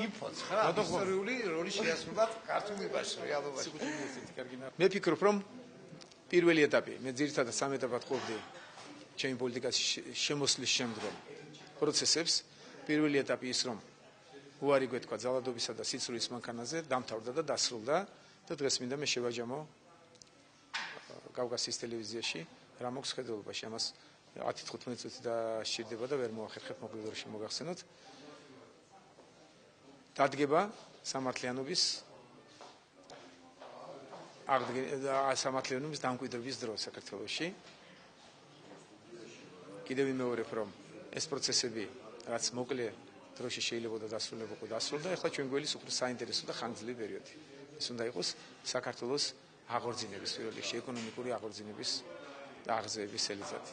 იფოც ხა ისტორიული როლი შეასრულა ქართულობაში რეალობაში. მე ფიქრობ რომ პირველი ეტაპი მე ძირითადად სამ ეტაპად ყოფდი ჩემი პოლიტიკის შემოსვლის შემდგომ პროცესებს. პირველი ეტაპი ის რომ უარი გვეთქვა ძალადობისა და სიცრუის მანქანაზე დამთავრდა და დასრულდა და დღეს მინდა მე შევაჯამო კავკასიის ტელევიზიაში რა მოხს ხედულობაში ამას 10-15 წუთი დასჭირდება და ვერ მოახერხებ მოგვიდროში მოგახსენოთ. დადგება სამართლიანობის სამართლიანობის დამკვიდრების დრო საქართველოში. კიდევ ვიმეორებ რომ ეს პროცესები რაც მოკლე დროში შეიძლება დასრულებოდა დასრულდა. ეხლა ჩვენ გველის უფრო საინტერესო და ხანგრძლივი პერიოდი. ეს უნდა იყოს საქართველოს აღორძინების პირველ რიგში ეკონომიკური აღორძინების და აღზევების წელიწადი.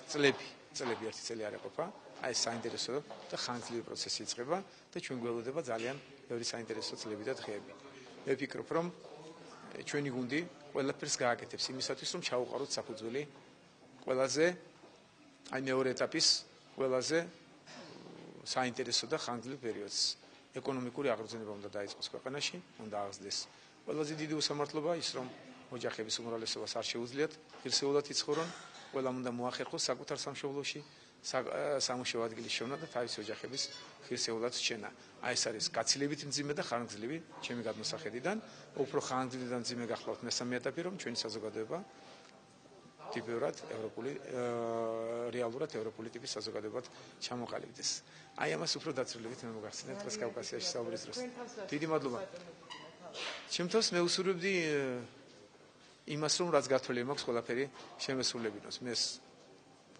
წლები ერთი წელი არ ეყოფა. აი ეს საინტერესო და ხანგრძლივი პროცესი იწყება და ჩვენ გველოდება ძალიან ბევრი საინტერესო წლები და დღეები. მე ვფიქრობ რომ ჩვენი გუნდი ყველაფერს გააკეთებს იმისათვის რომ ჩაუყაროთ საფუძველი ყველაზე აი მეორე ეტაპის ყველაზე საინტერესო და ხანგრძლივ პერიოდს. ეკონომიკური აღორძინება უნდა დაიწყოს ქვეყანაში, უნდა აღზრდეს. ყველაზე დიდი უსამართლობა ის რომ ოჯახების უმრავლესობას არ შეუძლიათ ღირსეულად იცხოვრონ, ყველამ უნდა მოახერხოს საკუთარ სამშობლოში სამუშაო ადგილის შოვნა და თავისი ოჯახების ღირსეულად რჩენა. აი ეს არის გაცილებით მძიმე და ხანგრძლივი ჩემი გადმოსახედიდან. უფრო ხანგრძლივი და მძიმე გახლავთ მესამე ეტაპი რომ ჩვენი საზოგადოება ტიპიურად ევროპული რეალურად ევროპული ტიპის საზოგადოებად ჩამოყალიბდეს. აი ამას უფრო დაწვრილებით მე მოგახსენებთ დღეს კავკასიაში საუბრის დროს. დიდი მადლობა. ჩემთვის მე უსურვებდი იმას რომ რაც გათვლილი მაქვს ყველაფერი შემესრულებინოს. მე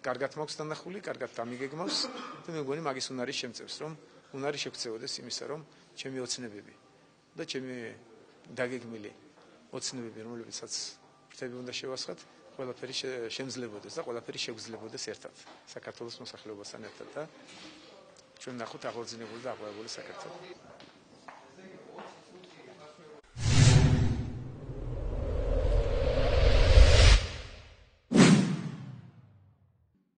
კარგად მაქვს დანახული, კარგად დამიგეგმავს და მე მგონი მაგის უნარი შემწევს რომ უნარი შექცევოდეს იმისა რომ ჩემი ოცნებები და ჩემი დაგეგმილი ოცნებები რომლებიცაც ფრთები უნდა შევასხათ ყველაფერი შემძლებოდეს და ყველაფერი შეგვძლებოდეს ერთად საქართველოს მოსახლეობასთან ერთად და ჩვენ ნახოთ აღორძინებული და აყვავებული საქართველო.